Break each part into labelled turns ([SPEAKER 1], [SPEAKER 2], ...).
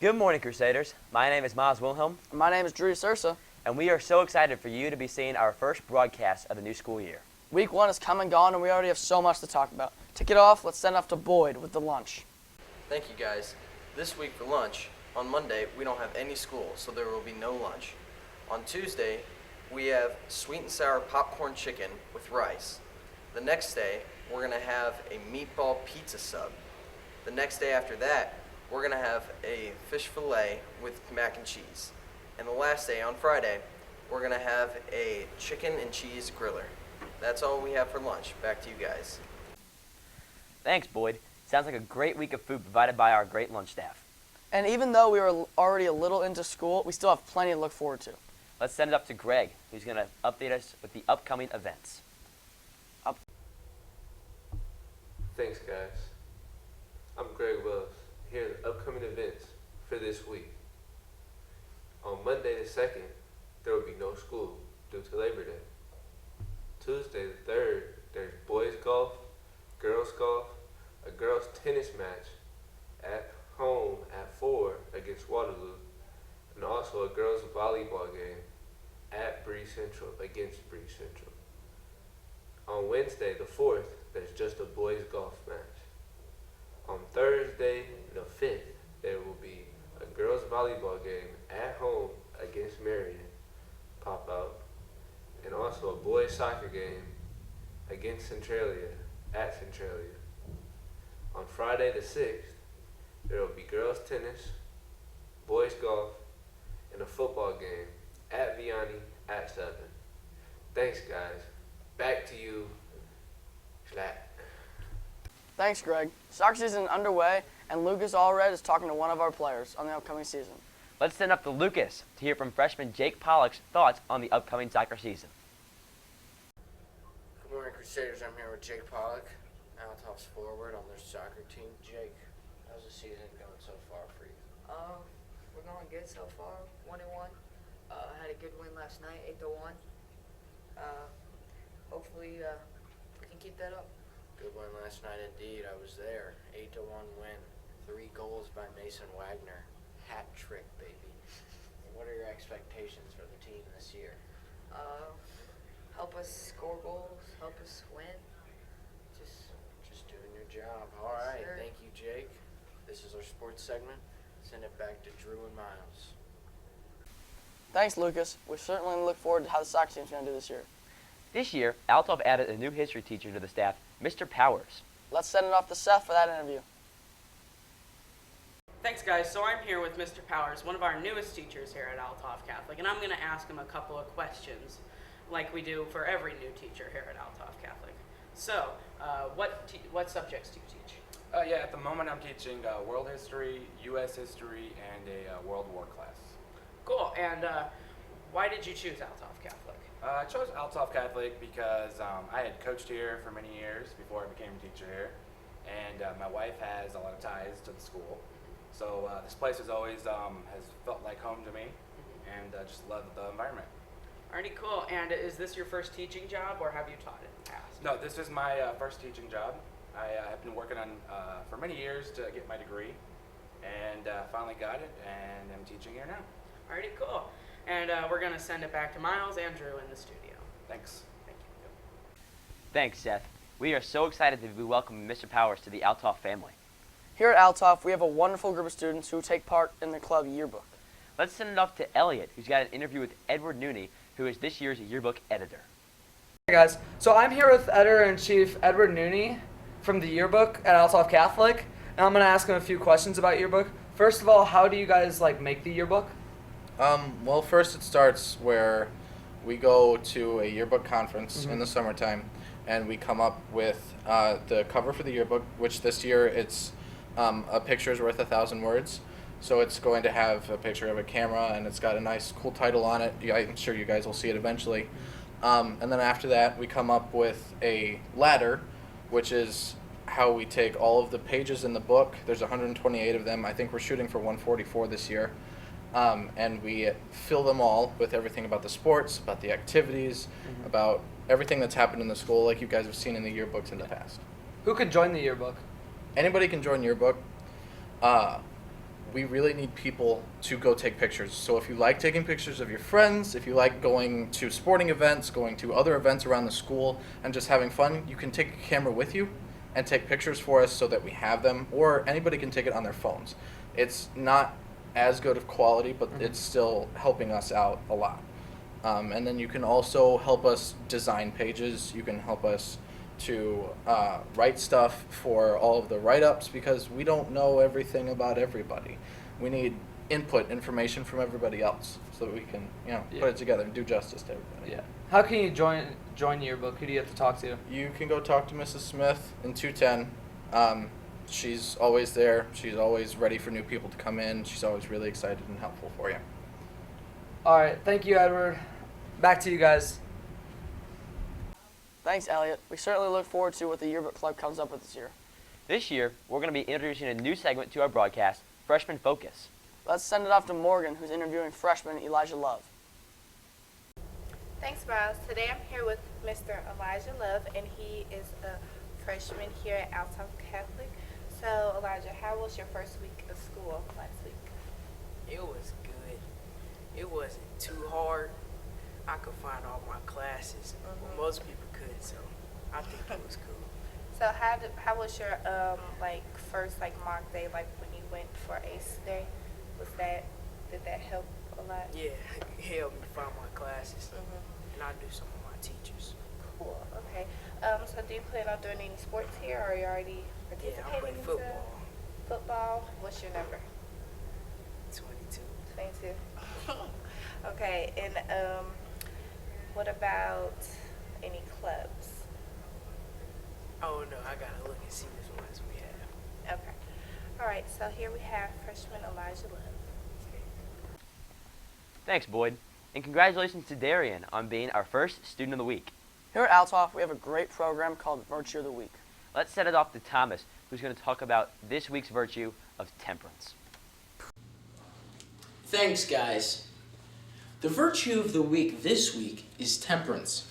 [SPEAKER 1] Good morning, Crusaders. My name is Miles Wilhelm,
[SPEAKER 2] My name is Drew Sursa.
[SPEAKER 1] and we are so excited for you to be seeing our first broadcast of the new school year.
[SPEAKER 2] Week 1 is come and gone, and we already have so much to talk about. To kick it off, let's send off to Boyd with the lunch.
[SPEAKER 3] Thank you, guys. This week for lunch, on Monday, we don't have any school, so there will be no lunch. On Tuesday, we have sweet and sour popcorn chicken with rice. The next day, we're going to have a meatball pizza sub. The next day after that, we're going to have a fish fillet with mac and cheese. And the last day, on Friday, we're going to have a chicken and cheese griller. That's all we have for lunch. Back to you guys.
[SPEAKER 1] Thanks, Boyd. Sounds like a great week of food provided by our great lunch staff.
[SPEAKER 2] And even though we were already a little into school, we still have plenty to look forward to.
[SPEAKER 1] Let's send it up to Greg, who's going to update us with the upcoming events.
[SPEAKER 4] Thanks, guys. I'm Greg Wells. Here are the upcoming events for this week. On Monday the 2nd, there will be no school due to Labor Day. Tuesday the 3rd, there's boys golf, girls golf, a girls tennis match at home at 4 against Waterloo, and also a girls volleyball game at Bree Central against Bree Central. On Wednesday the 4th, there's just a boys golf match. On Thursday the 5th, there will be a girls volleyball game at home against Marion, pop out, and also a boys soccer game against Centralia at Centralia. On Friday the 6th, there will be girls tennis, boys golf, and a football game at Vianney at 7. Thanks, guys. Back to you, Schlatt.
[SPEAKER 2] Thanks, Greg. Soccer season underway, and Lucas Allred is talking to one of our players on the upcoming season.
[SPEAKER 1] Let's send up to Lucas to hear from freshman Jake Pollock's thoughts on the upcoming soccer season.
[SPEAKER 5] Good morning, Crusaders. I'm here with Jake Pollock, Altoff's forward on their soccer team. Jake, how's the season going so far for you?
[SPEAKER 6] We're going good so far. 1-1. Had a good win last night, 8-1. Hopefully, we can keep that up.
[SPEAKER 5] Good win last night indeed. I was there. 8-1 win. 3 goals by Mason Wagner. Hat trick, baby. What are your expectations for the team this year?
[SPEAKER 6] Help us score goals. Help us win.
[SPEAKER 5] Just doing your job. All
[SPEAKER 6] Yes,
[SPEAKER 5] right.
[SPEAKER 6] sir.
[SPEAKER 5] Thank you, Jake. This is our sports segment. Send it back to Drew and Miles.
[SPEAKER 2] Thanks, Lucas. We certainly look forward to how the soccer team's going to do this year.
[SPEAKER 1] This year, Altoff added a new history teacher to the staff, Mr. Powers.
[SPEAKER 2] Let's send it off to Seth for that interview.
[SPEAKER 7] Thanks, guys. So I'm here with Mr. Powers, one of our newest teachers here at Altoff Catholic, and I'm going to ask him a couple of questions like we do for every new teacher here at Altoff Catholic. So, what subjects do you teach?
[SPEAKER 8] At the moment I'm teaching world history, U.S. history, and a World War class.
[SPEAKER 7] Cool. And why did you choose Altoff Catholic?
[SPEAKER 8] I chose Altoff Catholic because I had coached here for many years before I became a teacher here, and my wife has a lot of ties to the school. So this place has always has felt like home to me, and I just love the environment.
[SPEAKER 7] Alrighty, cool. And is this your first teaching job, or have you taught in the past?
[SPEAKER 8] No, this is my first teaching job. I have been working on for many years to get my degree, and finally got it, and I'm teaching here now.
[SPEAKER 7] Alrighty, cool. And we're going to send it back to Miles and Drew in the studio.
[SPEAKER 8] Thanks.
[SPEAKER 7] Thank you.
[SPEAKER 1] Thanks, Seth. We are so excited to be welcoming Mr. Powers to the Altoff family.
[SPEAKER 2] Here at Altoff, we have a wonderful group of students who take part in the club yearbook.
[SPEAKER 1] Let's send it off to Elliot, who's got an interview with Edward Nooney, who is this year's yearbook editor.
[SPEAKER 9] Hey guys, so I'm here with Editor-in-Chief Edward Nooney from the Yearbook at Altoff Catholic, and I'm going to ask him a few questions about Yearbook. First of all, how do you guys make the yearbook?
[SPEAKER 10] Well, first it starts where we go to a yearbook conference in the summertime, and we come up with the cover for the yearbook, which this year it's a picture's worth 1,000 words. So it's going to have a picture of a camera, and it's got a nice, cool title on it. I'm sure you guys will see it eventually. And then after that, we come up with a ladder, which is how we take all of the pages in the book. There's 128 of them. I think we're shooting for 144 this year. And we fill them all with everything about the sports, about the activities, about everything that's happened in the school, like you guys have seen in the yearbooks in the past.
[SPEAKER 9] Who can join the yearbook?
[SPEAKER 10] Anybody can join yearbook. we really need people to go take pictures. So if you like taking pictures of your friends, if you like going to sporting events, going to other events around the school, and just having fun, you can take a camera with you and take pictures for us so that we have them, or anybody can take it on their phones. It's not as good of quality, but it's still helping us out a lot. And then you can also help us design pages. You can help us to write stuff for all of the write-ups, because we don't know everything about everybody. We need information from everybody else so that we can, put it together and do justice to everybody.
[SPEAKER 9] Yeah. How can you join Yearbook? Who do you have to talk to?
[SPEAKER 10] You can go talk to Mrs. Smith in 210. She's always there. She's always ready for new people to come in. She's always really excited and helpful for you.
[SPEAKER 9] All right. Thank you, Edward. Back to you guys.
[SPEAKER 2] Thanks, Elliot. We certainly look forward to what the Yearbook Club comes up with this year.
[SPEAKER 1] This year, we're going to be introducing a new segment to our broadcast, Freshman Focus.
[SPEAKER 2] Let's send it off to Morgan, who's interviewing freshman Elijah Love.
[SPEAKER 11] Thanks, Miles. Today I'm here with Mr. Elijah Love, and he is a freshman here at Althoff Catholic. So, Elijah, how was your first week of school last week?
[SPEAKER 5] It was good. It wasn't too hard. I could find all my classes. Well, most people could, so I think it was cool.
[SPEAKER 11] So, how was your first mock day, when you went for ACE Day? Did that help a lot?
[SPEAKER 5] Yeah, it helped me find my classes, and I knew some of my teachers.
[SPEAKER 11] Cool. Okay. So, do you plan on doing any sports here, or are you already participating?
[SPEAKER 5] Yeah, I play
[SPEAKER 11] into
[SPEAKER 5] football.
[SPEAKER 11] Football. What's your number?
[SPEAKER 5] 22.
[SPEAKER 11] 22. Okay, and what about any clubs?
[SPEAKER 5] Oh no, I gotta look and see which ones we have.
[SPEAKER 11] Okay. All right, so here we have freshman Elijah Love.
[SPEAKER 1] Thanks, Boyd. And congratulations to Darian on being our first Student of the Week.
[SPEAKER 2] Here at Althoff, we have a great program called Virtue of the Week.
[SPEAKER 1] Let's set it off to Thomas, who's going to talk about this week's virtue of temperance.
[SPEAKER 12] Thanks, guys. The virtue of the week this week is temperance.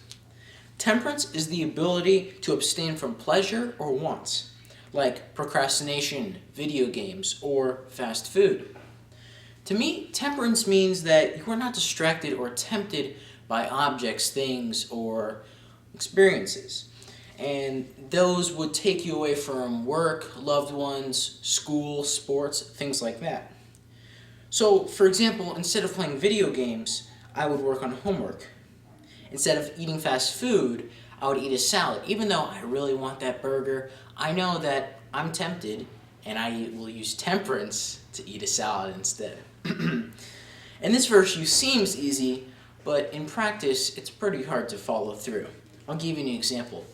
[SPEAKER 12] Temperance is the ability to abstain from pleasure or wants, like procrastination, video games, or fast food. To me, temperance means that you are not distracted or tempted by objects, things, or experiences. And those would take you away from work, loved ones, school, sports, things like that. So, for example, instead of playing video games, I would work on homework. Instead of eating fast food, I would eat a salad. Even though I really want that burger, I know that I'm tempted, and I will use temperance to eat a salad instead. And this virtue seems easy, but in practice, it's pretty hard to follow through. I'll give you an example.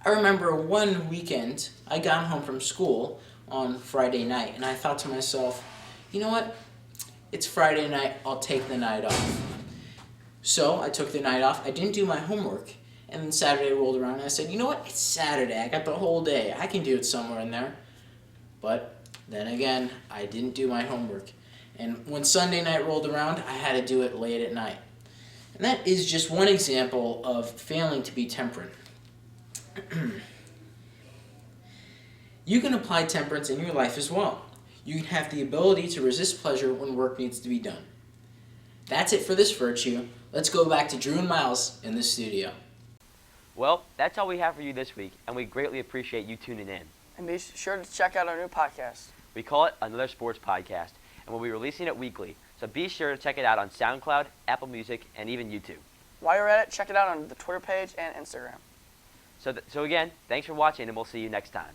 [SPEAKER 12] I remember one weekend, I got home from school on Friday night, and I thought to myself, you know what? It's Friday night, I'll take the night off. So I took the night off, I didn't do my homework, and then Saturday rolled around, and I said, you know what? It's Saturday, I got the whole day, I can do it somewhere in there. But then again, I didn't do my homework. And when Sunday night rolled around, I had to do it late at night. And that is just one example of failing to be temperate. You can apply temperance in your life as well. You can have the ability to resist pleasure when work needs to be done. That's it for this virtue. Let's go back to Drew and Miles in the studio.
[SPEAKER 1] Well, that's all we have for you this week, and we greatly appreciate you tuning in.
[SPEAKER 2] And be sure to check out our new podcast.
[SPEAKER 1] We call it Another Sports Podcast, and we'll be releasing it weekly, so be sure to check it out on SoundCloud, Apple Music, and even YouTube.
[SPEAKER 2] While you're at it, check it out on the Twitter page and Instagram.
[SPEAKER 1] So again, thanks for watching, and we'll see you next time.